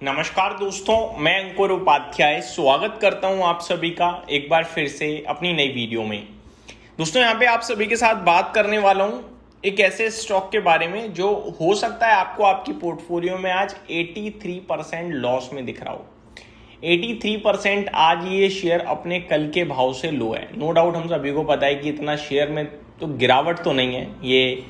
नमस्कार दोस्तों, मैं अंकुर उपाध्याय स्वागत करता हूं आप सभी का एक बार फिर से अपनी नई वीडियो में। दोस्तों यहां पे आप सभी के साथ बात करने वाला हूं एक ऐसे स्टॉक के बारे में जो हो सकता है आपको आपकी पोर्टफोलियो में आज 83% लॉस में दिख रहा हो। 83% आज ये शेयर अपने कल के भाव से लो है। नो डाउट हम सभी को पता है कि इतना शेयर में तो गिरावट तो नहीं है, ये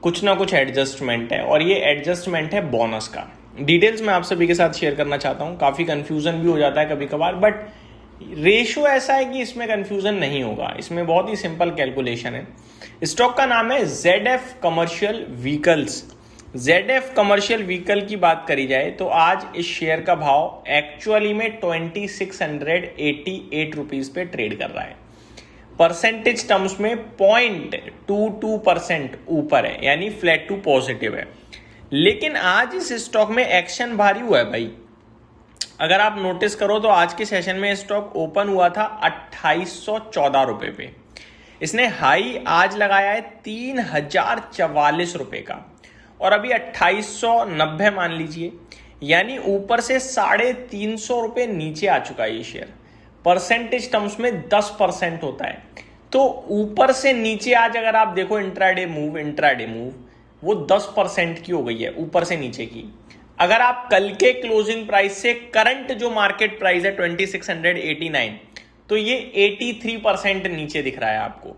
कुछ ना कुछ एडजस्टमेंट है और ये एडजस्टमेंट है बोनस का। डिटेल्स मैं आप सभी के साथ शेयर करना चाहता हूं। काफी कंफ्यूजन भी हो जाता है कभी कभार, बट रेशियो ऐसा है कि इसमें कंफ्यूजन नहीं होगा। इसमें बहुत ही सिंपल कैलकुलेशन है। स्टॉक का नाम है ZF commercial vehicles. ZF commercial vehicle की बात करी जाए तो आज इस शेयर का भाव एक्चुअली में 2688 रुपीज पे ट्रेड कर रहा है। परसेंटेज टर्म्स में 0.22% ऊपर है, यानी फ्लैट टू पॉजिटिव है। लेकिन आज इस स्टॉक में एक्शन भारी हुआ है भाई। अगर आप नोटिस करो तो आज के सेशन में स्टॉक ओपन हुआ था 2814 रुपए पे। इसने हाई आज लगाया है 3044 रुपए का और अभी 2890 मान लीजिए, यानी ऊपर से 350 रुपए नीचे आ चुका है ये शेयर। परसेंटेज टर्म्स में 10% होता है, तो ऊपर से नीचे आज अगर आप देखो इंट्राडे मूव वो 10% की हो गई है ऊपर से नीचे की। अगर आप कल के क्लोजिंग प्राइस से करंट जो मार्केट प्राइस है 2689, तो ये 83% नीचे दिख रहा है आपको।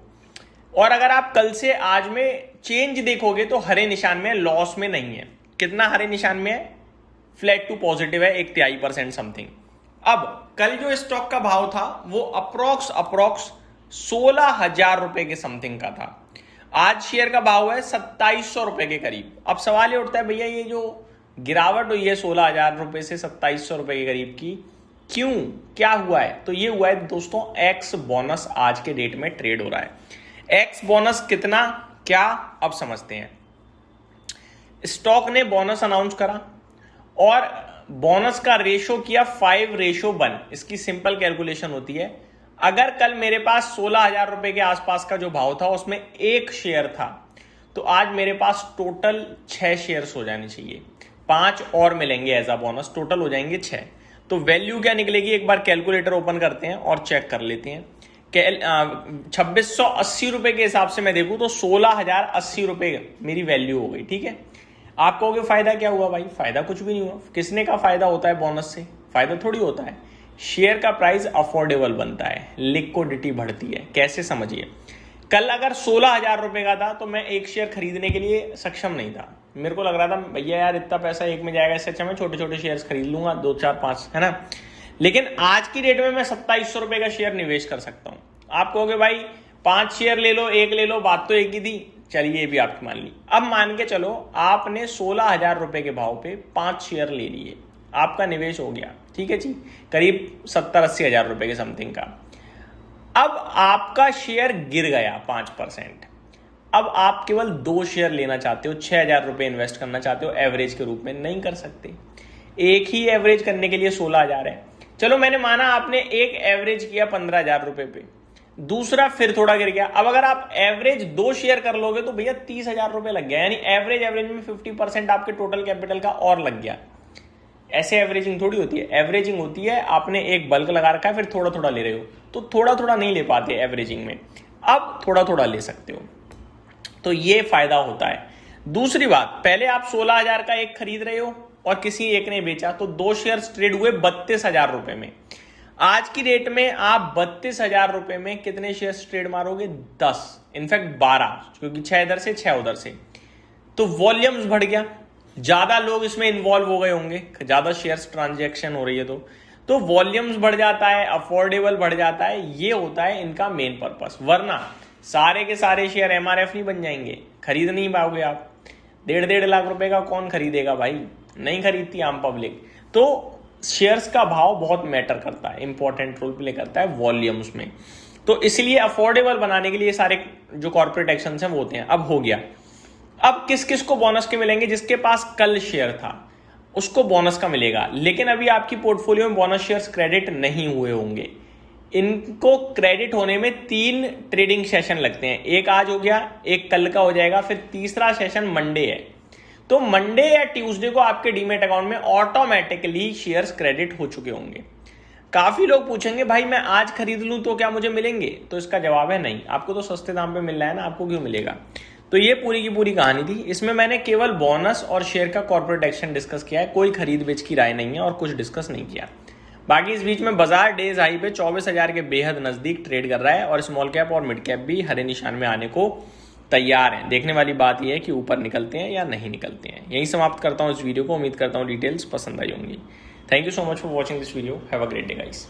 और अगर आप कल से आज में चेंज देखोगे तो हरे निशान में, लॉस में नहीं है। कितना हरे निशान में है? फ्लैट टू पॉजिटिव है, 1/3% समथिंग। अब कल जो स्टॉक का भाव था वो अप्रोक्स 16,000 रुपए के समथिंग का था। आज शेयर का भाव है 2700 रुपए के करीब। अब सवाल ये उठता है, भैया ये जो गिरावट हुई है 16,000 रुपए से 2700 रुपए के करीब की, क्यों, क्या हुआ है? तो ये हुआ है दोस्तों, एक्स बोनस आज के डेट में ट्रेड हो रहा है। एक्स बोनस कितना, क्या, अब समझते हैं। स्टॉक ने बोनस अनाउंस करा और बोनस का रेशो किया 5:1। इसकी सिंपल कैलकुलेशन होती है, अगर कल मेरे पास 16,000 रुपए के आसपास का जो भाव था उसमें एक शेयर था, तो आज मेरे पास टोटल 6 शेयर्स हो जाने चाहिए। 5 और मिलेंगे एज अ बोनस, टोटल हो जाएंगे 6। तो वैल्यू क्या निकलेगी, एक बार कैलकुलेटर ओपन करते हैं और चेक कर लेते हैं। 2680 रुपए के हिसाब से मैं देखूं तो 16,080 रुपए मेरी वैल्यू हो गई। ठीक है, आप कहोगे फायदा क्या हुआ? भाई फायदा कुछ भी नहीं हुआ। किसने का फायदा होता है बोनस से? फायदा थोड़ी होता है। शेयर का प्राइस अफोर्डेबल बनता है, लिक्विडिटी बढ़ती है। कैसे, समझिए। कल अगर 16,000 रुपए का था तो मैं एक शेयर खरीदने के लिए सक्षम नहीं था। मेरे को लग रहा था भैया यार इतना पैसा एक में जाएगा, इससे अच्छा मैं छोटे छोटे शेयर्स खरीद लूंगा, 2 4 5, है ना। लेकिन आज की डेट में मैं 2700 रुपए का शेयर निवेश कर सकता हूं। आप कहोगे भाई 5 शेयर ले लो, एक ले लो, बात तो एक ही थी। चलिए ये भी आपकी मान ली। अब मान के चलो आपने 16,000 रुपए के भाव पे 5 शेयर ले लिए, आपका निवेश हो गया, ठीक है जी, करीब 70-80 हजार रुपए के समथिंग का। अब आपका शेयर गिर गया 5%। अब आप केवल 2 शेयर लेना चाहते हो, 6,000 रुपए इन्वेस्ट करना चाहते हो, एवरेज के रूप में नहीं कर सकते। एक ही एवरेज करने के लिए 16,000 है। चलो मैंने माना आपने एक एवरेज किया 15,000 रुपए पे, दूसरा फिर थोड़ा गिर गया। अब अगर आप एवरेज 2 शेयर कर लोगे तो भैया 30,000 रुपए लग गया, यानी एवरेज में 50% आपके टोटल कैपिटल का और लग गया। ऐसे एवरेजिंग थोड़ी होती है। एवरेजिंग होती है आपने एक बल्क लगा रखा है, फिर थोड़ा थोड़ा ले रहे हो, तो थोड़ा थोड़ा नहीं ले पाते एवरेजिंग में, अब थोड़ा थोड़ा ले सकते हो, तो ये फायदा होता है। दूसरी बात, पहले आप 16,000 का एक खरीद रहे हो और किसी एक ने बेचा, तो 2 शेयर्स ट्रेड हुए 32,000 रुपए में। आज की डेट में आप 32,000 रुपए में कितने शेयर्स ट्रेड मारोगे? 10, इनफैक्ट 12, क्योंकि 6 इधर से 6 उधर से। तो वॉल्यूम्स बढ़ गया, ज्यादा लोग इसमें इन्वॉल्व हो गए होंगे, ज्यादा शेयर्स ट्रांजैक्शन हो रही है, तो वॉल्यूम्स बढ़ जाता है, अफोर्डेबल बढ़ जाता है। ये होता है इनका मेन पर्पस। वरना सारे के सारे शेयर MRF नहीं बन जाएंगे, खरीद नहीं पाओगे आप। 1.5 लाख रुपए का कौन खरीदेगा भाई? नहीं खरीदती आम पब्लिक। तो शेयर्स का भाव बहुत मैटर करता है, इंपॉर्टेंट रोल प्ले करता है वॉल्यूम्स में। तो इसलिए अफोर्डेबल बनाने के लिए सारे जो कॉर्पोरेट एक्शन हैं वो होते हैं। अब हो गया, अब किस किस को बोनस के मिलेंगे? जिसके पास कल शेयर था उसको बोनस का मिलेगा, लेकिन अभी आपकी पोर्टफोलियो में बोनस शेयर्स क्रेडिट नहीं हुए होंगे। इनको क्रेडिट होने में 3 ट्रेडिंग सेशन लगते हैं। एक आज हो गया, एक कल का हो जाएगा, फिर तीसरा सेशन मंडे है। तो मंडे या ट्यूसडे को आपके डीमेट अकाउंट में ऑटोमेटिकली शेयर्स क्रेडिट हो चुके होंगे। काफी लोग पूछेंगे भाई मैं आज खरीद लूं तो क्या मुझे मिलेंगे? तो इसका जवाब है नहीं, आपको तो सस्ते दाम पे मिल रहा है ना, आपको क्यों मिलेगा। तो ये पूरी की पूरी कहानी थी। इसमें मैंने केवल बोनस और शेयर का कॉर्पोरेट एक्शन डिस्कस किया है, कोई खरीद बेच की राय नहीं है और कुछ डिस्कस नहीं किया। बाकी इस बीच में बाजार डेज हाई पे 24,000 के बेहद नजदीक ट्रेड कर रहा है और स्मॉल कैप और मिड कैप भी हरे निशान में आने को तैयार हैं। देखने वाली बात यह है कि ऊपर निकलते हैं या नहीं निकलते हैं। यही समाप्त करता हूं इस वीडियो को। उम्मीद करता हूं डिटेल्स पसंद आई होंगी। Thank you so much for watching this video. Have a great day guys.